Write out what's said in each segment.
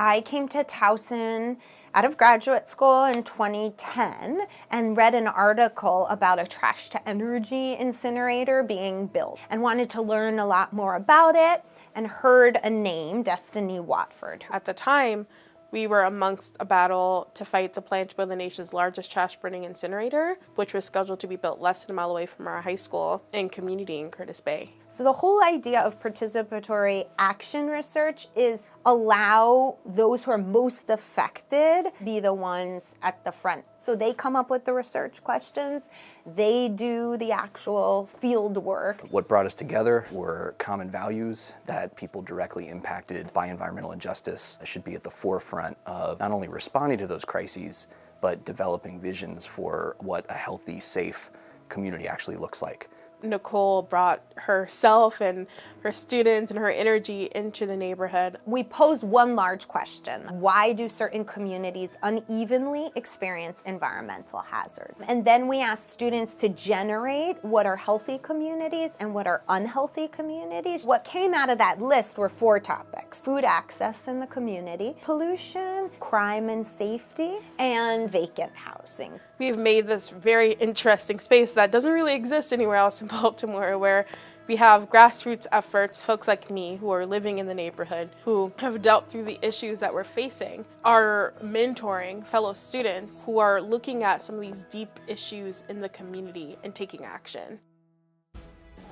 I came to Towson out of graduate school in 2010 and read an article about a trash-to-energy incinerator being built and wanted to learn a lot more about it and heard a name, Destiny Watford. At the time, we were amongst a battle to fight the plan to build the nation's largest trash-burning incinerator, which was scheduled to be built less than a mile away from our high school and community in Curtis Bay. So the whole idea of participatory action research is allow those who are most affected be the ones at the front. So they come up with the research questions, they do the actual field work. What brought us together were common values that people directly impacted by environmental injustice should be at the forefront of not only responding to those crises, but developing visions for what a healthy, safe community actually looks like. Nicole brought herself and her students and her energy into the neighborhood. We posed one large question: why do certain communities unevenly experience environmental hazards? And then we asked students to generate what are healthy communities and what are unhealthy communities. What came out of that list were 4 topics: food access in the community, pollution, crime and safety, and vacant housing. We've made this very interesting space that doesn't really exist anywhere else in Baltimore, where we have grassroots efforts, folks like me who are living in the neighborhood, who have dealt through the issues that we're facing, are mentoring fellow students who are looking at some of these deep issues in the community and taking action.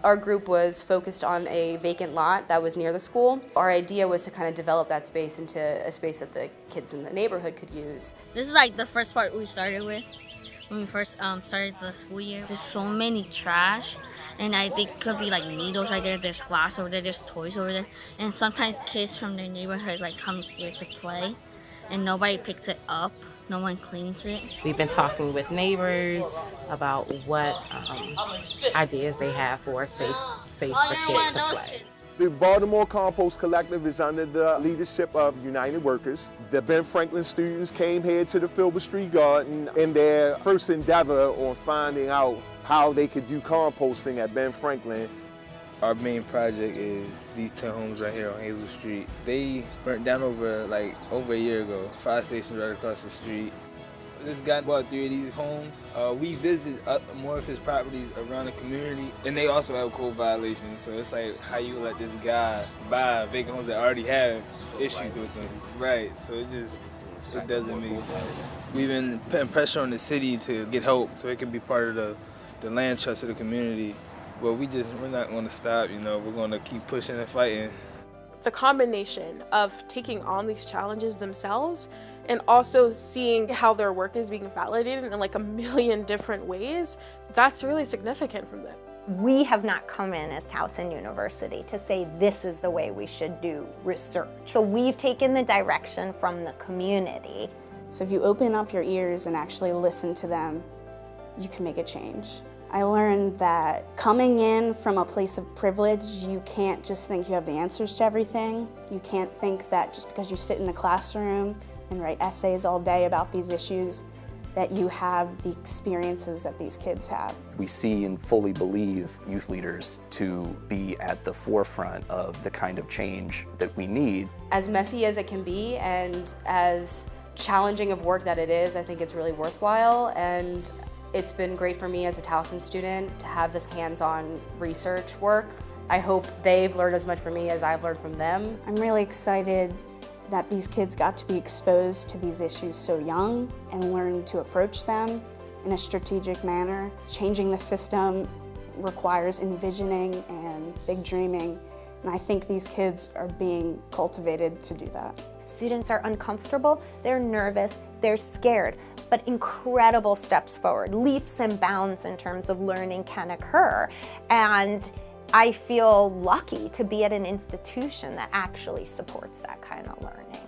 Our group was focused on a vacant lot that was near the school. Our idea was to kind of develop that space into a space that the kids in the neighborhood could use. This is like the first part we started with. When we first started the school year, there's so many trash, and I think could be like needles right there, there's glass over there, there's toys over there, and sometimes kids from their neighborhood like come here to play, and nobody picks it up, no one cleans it. We've been talking with neighbors about what ideas they have for a safe space for kids to play. The Baltimore Compost Collective is under the leadership of United Workers. The Ben Franklin students came here to the Filbert Street Garden in their first endeavor on finding out how they could do composting at Ben Franklin. Our main project is these 10 homes right here on Hazel Street. They burnt down over a year ago. Fire station right across the street. This guy bought 3 of these homes. We visit more of his properties around the community, and they also have code violations. So it's like, how you let this guy buy vacant homes that already have issues with them, right? So it doesn't make sense. We've been putting pressure on the city to get help so it can be part of the land trust of the community. But we're not going to stop. We're going to keep pushing and fighting. The combination of taking on these challenges themselves and also seeing how their work is being validated in like a million different ways, that's really significant for them. We have not come in as Towson University to say this is the way we should do research. So we've taken the direction from the community. So if you open up your ears and actually listen to them, you can make a change. I learned that coming in from a place of privilege, you can't just think you have the answers to everything. You can't think that just because you sit in a classroom and write essays all day about these issues, that you have the experiences that these kids have. We see and fully believe youth leaders to be at the forefront of the kind of change that we need. As messy as it can be and as challenging of work that it is, I think it's really worthwhile, and it's been great for me as a Towson student to have this hands-on research work. I hope they've learned as much from me as I've learned from them. I'm really excited that these kids got to be exposed to these issues so young and learn to approach them in a strategic manner. Changing the system requires envisioning and big dreaming, and I think these kids are being cultivated to do that. Students are uncomfortable, they're nervous, they're scared, but incredible steps forward, leaps and bounds in terms of learning can occur. And I feel lucky to be at an institution that actually supports that kind of learning.